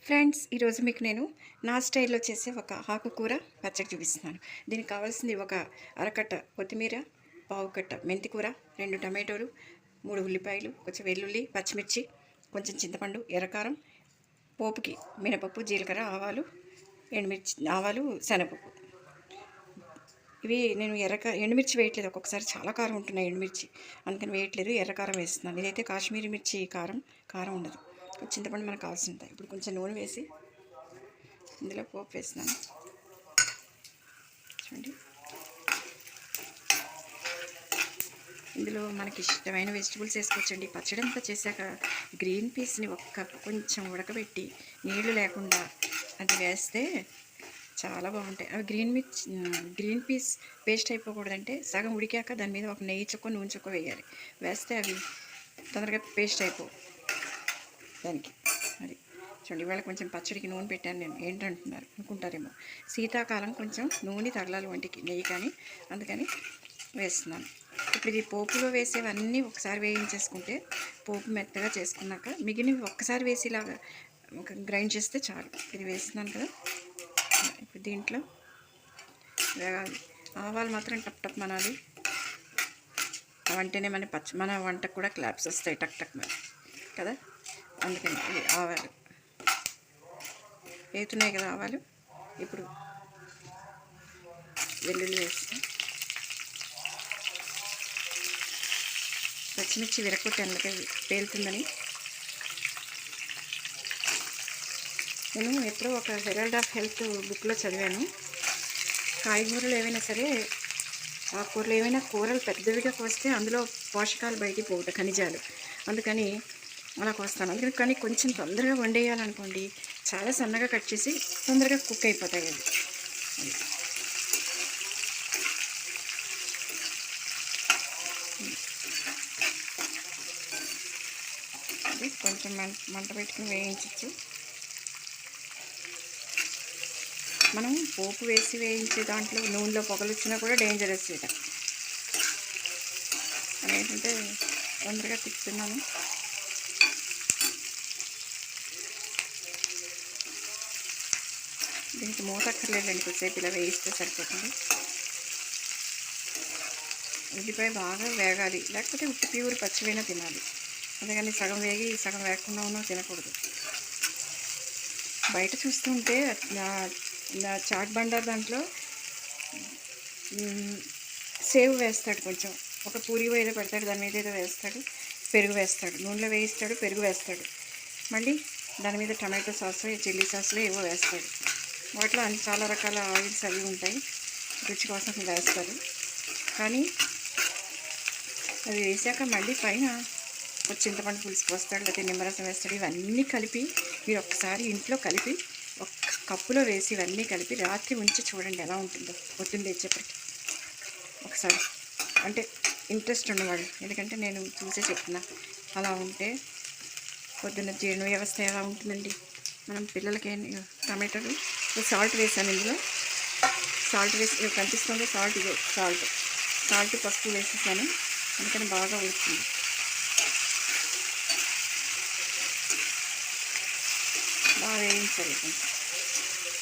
Friends, ఈరోజు మీకు నేను నా స్టైల్లో చేసే ఒక ఆకుకూర పచ్చడి చూపిస్తున్నాను. దీనికి కావాల్సింది ఒక అరకట్ట కొత్తిమీర, పావు కట్ట మెంతికూర, 2 టమాటోలు, 3 ఉల్లిపాయలు, కొంచెం వెల్లుల్లి, పచ్చిమిర్చి, కొంచెం చింతపండు, ఎర్రకారం, పోపుకి మినపప్పు, జీలకర్ర, ఆవాలు, ఎండుమిర్చి, ఆవాలు, శనగపప్పు. ఇవి నేను ఎండుమిర్చి వేయట్లేదు. ఒక్కొక్కసారి చాలా కారం ఉంటున్నాయి ఎండుమిర్చి, అందుకని వేయట్లేదు. ఎర్రకారం వేస్తున్నాను. ఇదైతే కాశ్మీరీ మిర్చి కారం ఉండదు. చింతపండు మనకు కావాల్సింది. ఇప్పుడు కొంచెం నూనె వేసి ఇందులో పోపు వేస్తున్నాను. చూడండి, ఇందులో మనకి ఇష్టమైన వెజిటబుల్స్ వేసుకోవచ్చండి. పచ్చడి అంతా చేశాక గ్రీన్ పీస్ని కొంచెం ఉడకబెట్టి నీళ్లు లేకుండా అది వేస్తే చాలా బాగుంటాయి. అవి గ్రీన్ పీస్ పేస్ట్ అయిపోకూడదంటే సగం ఉడికాక దాని మీద ఒక నెయ్యి చుక్క నూనె చుక్క వేయాలి. వేస్తే అవి తొందరగా పేస్ట్ అయిపోవు దానికి. అది చూడండి, ఇవాళ కొంచెం పచ్చడికి నూనె పెట్టాను నేను. ఏంటంటున్నారు అనుకుంటారేమో, శీతాకాలం కొంచెం నూనె తగలాలి వంటికి, నెయ్యి కానీ, అందుకని వేస్తున్నాను. ఇప్పుడు ఇది పోపులో వేసేవన్నీ ఒకసారి వేయించేసుకుంటే పోపు మెత్తగా చేసుకున్నాక మిగిలినవి ఒక్కసారి వేసేలాగా గ్రైండ్ చేస్తే చాలు. ఇది వేస్తున్నాను కదా. ఇప్పుడు దీంట్లో వేగాలి. ఆవాలు మాత్రం టప్ టప్ మనాలి. అవంటేనే మన వంటకు కూడా క్లాప్స్ వస్తాయి, టక్ టక్ మరి కదా. అందుకని ఇది ఆవాలు వేగుతున్నాయి కదా. ఆవాలు ఇప్పుడు వెల్లుల్లి వేస్తాం. పచ్చిమిర్చి విరగొట్టి అందుకే పేలుతుందని. నేను ఎప్పుడో ఒక హెరాల్డ్ ఆఫ్ హెల్త్ బుక్లో చదివాను, కాయగూరలు ఏవైనా సరే, ఆకుకూరలు ఏవైనా కూరలు పెద్దవిగా కోస్తే అందులో పోషకాలు బయటికి పోవుట, ఖనిజాలు. అందుకని అలా కోస్తాను. అందుకని కానీ కొంచెం తొందరగా వండేయాలనుకోండి, చాలా సన్నగా కట్ చేసి తొందరగా కుక్ అయిపోతాయి అవి. కొంచెం మంట పెట్టుకుని వేయించవచ్చు. మనం పోపు వేసి వేయించే దాంట్లో నూనెలో పొగలు వచ్చినా కూడా డేంజరస్ ఇట. ఏంటంటే తొందరగా తిప్పుతున్నాను. దీనికి మూత అక్కర్లేదండి, కొద్దిసేపు ఇలా వేయిస్తే సరిపోతుంది. ఉల్లిపాయ బాగా వేగాలి, లేకపోతే ఉట్టి ప్యూర్ పచ్చివైనా తినాలి. అందుకని సగం వేగి సగం వేగకుండా ఉన్నా తినకూడదు. బయట చూస్తుంటే చాట్ బండార్ దాంట్లో సేవ్ వేస్తాడు, కొంచెం ఒక పూరి ఏదో పెడతాడు, దాని మీద ఏదో వేస్తాడు, పెరుగు వేస్తాడు, నూనెలో వేయిస్తాడు, పెరుగు వేస్తాడు, మళ్ళీ దాని మీద టమాటో సాస్, చిల్లీ సాస్లో ఏవో వేస్తాడు. వాటిలో చాలా రకాల ఆయిల్స్ అవి ఉంటాయి, రుచి కోసం వేస్తారు. కానీ అవి వేసాక మళ్ళీ పైన చింతపండు పులుసు పోస్తాడు, లేకపోతే నిమ్మరసం వేస్తాడు. ఇవన్నీ కలిపి మీరు ఒక్కసారి ఇంట్లో కలిపి ఒక్క కప్పులో వేసి ఇవన్నీ కలిపి రాత్రి ఉంచి చూడండి ఎలా ఉంటుందో. పొద్దున్న లేచేపటికి ఒకసారి, అంటే ఇంట్రెస్ట్ ఉన్నవాళ్ళు, ఎందుకంటే నేను చూసే చెప్తున్నా. అలా ఉంటే పొద్దున్న జీర్ణ వ్యవస్థ ఎలా ఉంటుందండి. మనం పిల్లలకి టమాటాలు సాల్ట్ వేసాను, ఇందులో సాల్ట్ వేసి కనిపిస్తుందో సాల్ట్ పసుపు వేసేసాను, అందుకని బాగా ఉడుతుంది. బాగా వేయించాలి కొంచెం.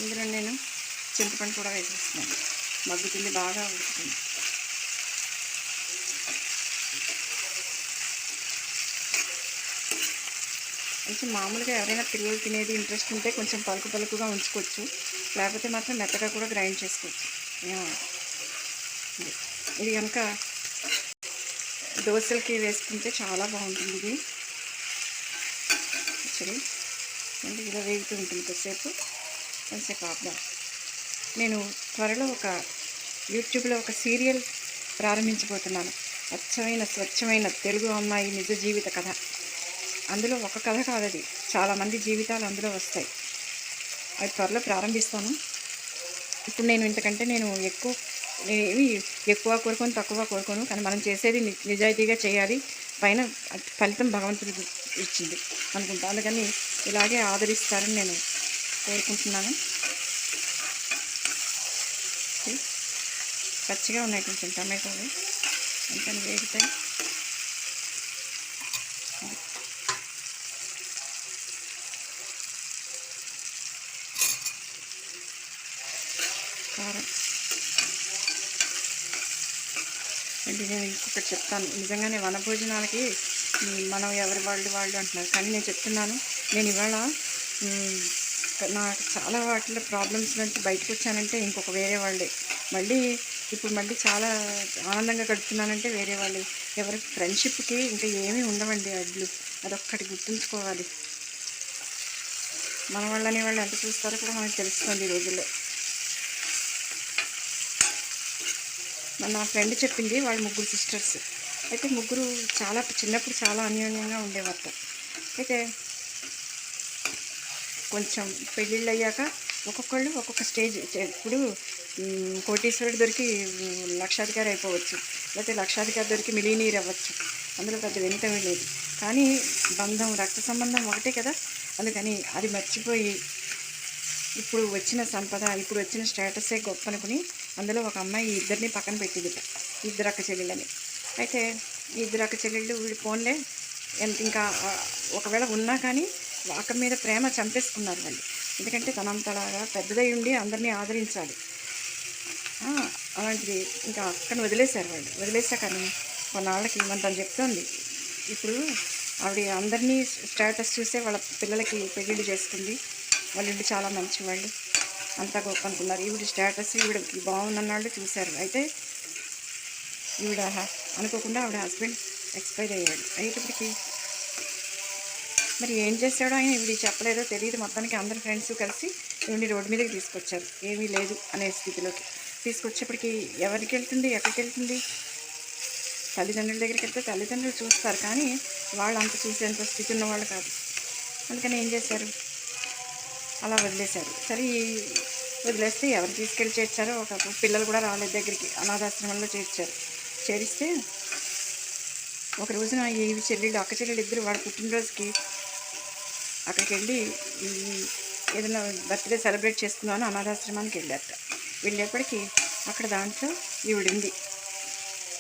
ఇందులో నేను చింతపండు కూడా వేసేస్తున్నాను, మగ్గుతుంది, బాగా ఉడుకుతుంది. కొంచెం మామూలుగా ఎవరైనా పిల్లలు తినేది ఇంట్రెస్ట్ ఉంటే కొంచెం పలుకుగా ఉంచుకోవచ్చు, లేకపోతే మాత్రం మెత్తగా కూడా గ్రైండ్ చేసుకోవచ్చు. ఇది కనుక దోశలకి వేసుకుంటే చాలా బాగుంటుంది. ఇది యాక్చువల్లీ అంటే ఇలా వేగుతూ ఉంటుంది కొంచెంసేపు ఆపుదాం. నేను త్వరలో యూట్యూబ్లో ఒక సీరియల్ ప్రారంభించబోతున్నాను, స్వచ్ఛమైన తెలుగు అమ్మాయి నిజ జీవిత కథ. అందులో ఒక కథ కాదు, అది చాలామంది జీవితాలు అందులో వస్తాయి. అది త్వరలో ప్రారంభిస్తాను. ఇప్పుడు నేను ఇంతకంటే ఎక్కువ కోరుకొని తక్కువ కోరుకోను, కానీ మనం చేసేది నిజాయితీగా చేయాలి, పైన ఫలితం భగవంతుడికి ఇచ్చింది అనుకుంటా. అందుకని ఇలాగే ఆదరిస్తారని నేను కోరుకుంటున్నాను. పచ్చిగా ఉన్నాయి కొంచెం టమాటోలు, అందుకని వేగుతాయి. ఇది నేను ఇంకొకటి చెప్తాను. నిజంగానే వనభోజనాలకి మనం ఎవరి వాళ్ళు అంటున్నారు, కానీ నేను చెప్తున్నాను. నేను ఇవాళ నాకు చాలా వాటిలో ప్రాబ్లమ్స్ నుంచి బయటకు వచ్చానంటే ఇంకొక వేరే వాళ్ళే. మళ్ళీ చాలా ఆనందంగా గడుపుతున్నానంటే వేరే వాళ్ళు. ఎవరి ఫ్రెండ్షిప్కి ఇంకా ఏమీ ఉండవండి అడ్లు. అదొక్కటి గుర్తుంచుకోవాలి. మన వాళ్ళని వాళ్ళు ఎంత చూస్తారో కూడా మనకు తెలుస్తుంది ఈ రోజుల్లో. నా ఫ్రెండ్ చెప్పింది, వాళ్ళు 3 సిస్టర్స్. అయితే ముగ్గురు చిన్నప్పుడు చాలా అన్యోన్యంగా ఉండేవారట. అయితే కొంచెం పెళ్ళిళ్ళు అయ్యాక ఒక్కొక్కళ్ళు ఒక్కొక్క స్టేజ్. ఇప్పుడు కోటీశ్వరుడు దొరికి లక్షాధికారి అయిపోవచ్చు, లేకపోతే లక్షాధికారి దొరికి మిలీనీర్ అవ్వచ్చు. అందులో పెద్ద వింతమే లేదు. కానీ బంధం, రక్త సంబంధం ఒకటే కదా. అందుకని అది మర్చిపోయి ఇప్పుడు వచ్చిన సంపద, ఇప్పుడు వచ్చిన స్టేటసే గొప్ప అనుకుని అందులో ఒక అమ్మాయి ఇద్దరిని పక్కన పెట్టింది, ఇద్దరు అక్క చెల్లెళ్ళని. అయితే ఈ ఇద్దరు అక్క చెల్లెళ్ళు వీళ్ళు ఫోన్లే ఇంకా ఒకవేళ ఉన్నా కానీ అక్క మీద ప్రేమ చంపేసుకున్నారు వాళ్ళు. ఎందుకంటే తనంతలాగా పెద్దదై ఉండి అందరినీ ఆదరించాలి. అలాంటిది ఇంకా అక్కను వదిలేశారు వాళ్ళు. వదిలేసాకని కొన్నాళ్ళకి తను చెప్తోంది, ఇప్పుడు ఆవిడ అందరినీ స్టేటస్ చూసే వాళ్ళ పిల్లలకి పెళ్ళిళ్ళు చేసుకుంది. వాళ్ళ ఇల్లు చాలా మంచివాళ్ళు, అంతా గొప్ప అనుకున్నారు. ఈవిడ స్టేటస్ ఈవిడకి బాగున్నన్నాళ్ళు చూశారు. అయితే ఈవిడ అనుకోకుండా ఆవిడ హస్బెండ్ ఎక్స్పైర్ అయ్యాడు. అయ్యేటప్పటికి మరి ఏం చేశాడో ఆయన ఈవిడ చెప్పలేదో తెలియదు. మొత్తానికి అందరు ఫ్రెండ్స్ కలిసి ఈవిని రోడ్డు మీదకి తీసుకొచ్చారు, ఏమీ లేదు అనే స్థితిలోకి. తీసుకొచ్చేప్పటికి ఎవరికి వెళ్తుంది, ఎక్కడికి వెళ్తుంది? తల్లిదండ్రుల దగ్గరికి వెళ్తే తల్లిదండ్రులు చూస్తారు, కానీ వాళ్ళు అంత చూసేంత స్థితి ఉన్నవాళ్ళు కాదు. అందుకని ఏం చేశారు, అలా వదిలేశారు. సరే వదిలేస్తే ఎవరు తీసుకెళ్ళి చేర్చారో, ఒక పిల్లలు కూడా రాలేదు దగ్గరికి, అనాథాశ్రమంలో చేర్చారు. చేరిస్తే ఒక రోజున ఈ అక్క చెల్లెళ్ళు ఇద్దరు వాడు పుట్టినరోజుకి అక్కడికి వెళ్ళి ఏదైనా బర్త్డే సెలబ్రేట్ చేసుకుందామని అనాథాశ్రమానికి వెళ్ళారట. వెళ్ళేప్పటికీ అక్కడ దాంట్లో ఈవిడింది.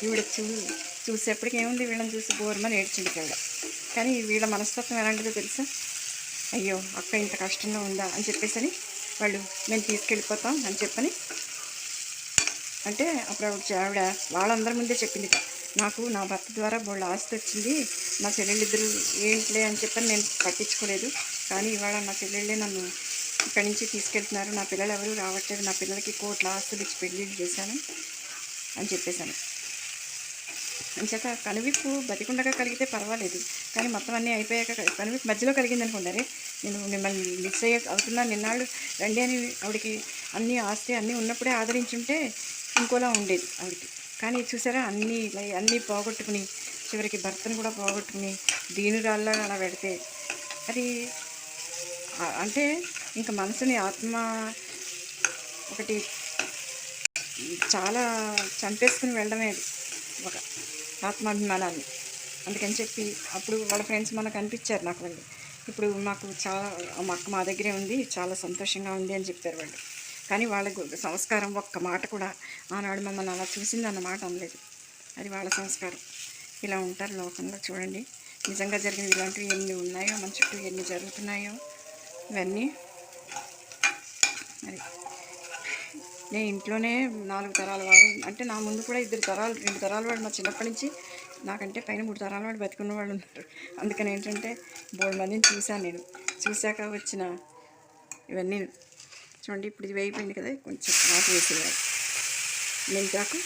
ఈవిడ చూసేప్పటికి ఏముంది, వీళ్ళని చూసి బోర్మని ఏడ్చింది కూడా. కానీ వీళ్ళ మనస్తత్వం ఎలాంటిదో తెలుసా? అయ్యో అక్క ఇంత కష్టంగా ఉందా అని చెప్పేసి వాళ్ళు మేము తీసుకెళ్ళిపోతాం అని చెప్పని అంటే అప్పుడు ఆవిడ వాళ్ళందరి ముందే చెప్పింది, నాకు నా భర్త ద్వారా బోళ్ళ ఆస్తి వచ్చింది, నా చెల్లెళ్ళిద్దరు ఏంటిలే అని చెప్పని నేను పట్టించుకోలేదు, కానీ ఇవాళ నా చెల్లెళ్ళే నన్ను ఇక్కడి నుంచి తీసుకెళ్తున్నారు, నా పిల్లలు ఎవరు రావట్లేదు, నా పిల్లలకి కోట్ల ఆస్తులు ఇచ్చి పెళ్ళిళ్ళు చేశాను అని చెప్పేశాను. అంచేత కనువిప్పు బతికుండగా కలిగితే పర్వాలేదు, కానీ మొత్తం అన్నీ అయిపోయాక కనువిప్పు మధ్యలో కలిగింది అనుకుంటారే, నేను మిమ్మల్ని మిస్ అవుతున్నా నిన్నాళ్ళు రండి అని ఆవిడకి ఆస్తి అన్నీ ఉన్నప్పుడే ఆదరించుంటే ఇంకోలా ఉండేది ఆవిడకి. కానీ చూసారా, అన్నీ పోగొట్టుకుని చివరికి భర్తను కూడా పోగొట్టుకుని దీనురాల్లా అలా పెడితే అది అంటే ఇంకా మనసుని ఆత్మ ఒకటి చాలా చంపేసుకుని వెళ్ళడమే అది, ఒక ఆత్మాభిమానాన్ని. అందుకని చెప్పి అప్పుడు వాళ్ళ ఫ్రెండ్స్ మనకు అనిపించారు నాకు వాళ్ళు. ఇప్పుడు మాకు చాలా మా దగ్గరే ఉంది, చాలా సంతోషంగా ఉంది అని చెప్పారు వాళ్ళు. కానీ వాళ్ళకు సంస్కారం ఒక్క మాట కూడా ఆనాడు మమ్మల్ని అలా చూసిందన్న మాట అనలేదు. అది వాళ్ళ సంస్కారం. ఇలా ఉంటారు లోకంలో. చూడండి, నిజంగా జరిగినవి ఇలాంటివి ఎన్ని ఉన్నాయో, మన చుట్టూ ఎన్ని జరుగుతున్నాయో ఇవన్నీ. అది నేను ఇంట్లోనే 4 తరాల వాడు, అంటే నా ముందు కూడా 2 తరాల వాడు మా చిన్నప్పటి నుంచి నాకంటే పైన 3 తరాల వాడు బతికున్న వాళ్ళు ఉన్నారు. అందుకని ఏంటంటే బోల్డ్ మందిని చూశాను నేను. చూశాక వచ్చిన ఇవన్నీ చూడండి. ఇప్పుడు ఇది వేయిపోయింది కదా, కొంచెం ఆకు వేసేయాలి, మెంతాకు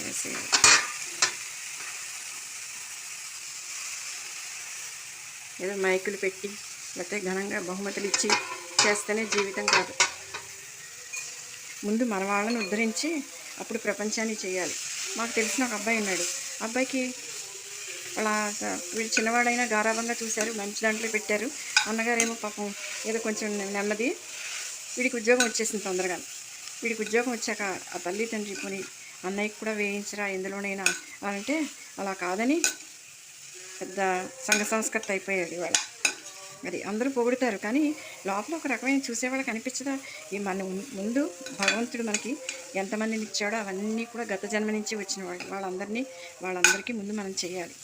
వేసేయాలి. ఏదో మైకులు పెట్టి లేకపోతే ఘనంగా బహుమతులు ఇచ్చి చేస్తేనే జీవితం కాదు. ముందు మన వాళ్ళని ఉద్ధరించి అప్పుడు ప్రపంచాన్ని చేయాలి. మాకు తెలిసిన ఒక అబ్బాయి ఉన్నాడు. అబ్బాయికి అలా వీళ్ళు చిన్నవాడైనా గారాభంగా చూశారు, మంచి దాంట్లో పెట్టారు. అన్నగారేమో పాపం ఏదో కొంచెం నెమ్మది, వీడికి ఉద్యోగం వచ్చేసింది తొందరగా. వీడికి ఉద్యోగం వచ్చాక ఆ తల్లి తండ్రి కొని అన్నయ్యకి కూడా వేయించరా ఎందులోనైనా అంటే అలా కాదని పెద్ద సంఘ సంస్కర్త అయిపోయాడు ఇవాళ. అది అందరూ పొగుడుతారు, కానీ లోపల ఒక రకమైన చూసేవాళ్ళకి అనిపించదా, ఈ మన ముందు భగవంతుడు మనకి ఎంతమందిని ఇచ్చాడో అవన్నీ కూడా గత జన్మ నుంచి వచ్చిన వాళ్ళందరికీ ముందు మనం చేయాలి.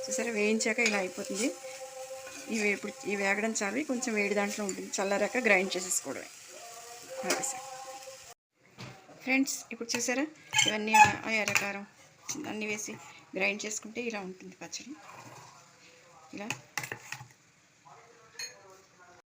చూసారా, వేయించాక ఇలా అయిపోతుంది. ఇవి వేగడం చాలు, కొంచెం వేడి దాంట్లో ఉంటుంది, చల్లారాక గ్రైండ్ చేసేసుకోవడమే. ఓకే సార్ ఫ్రెండ్స్, ఇప్పుడు చూసారా ఇవన్నీ ఆ ఎర్రకారం అన్నీ వేసి గ్రైండ్ చేసుకుంటే ఇలా ఉంటుంది పచ్చడి. ఇలా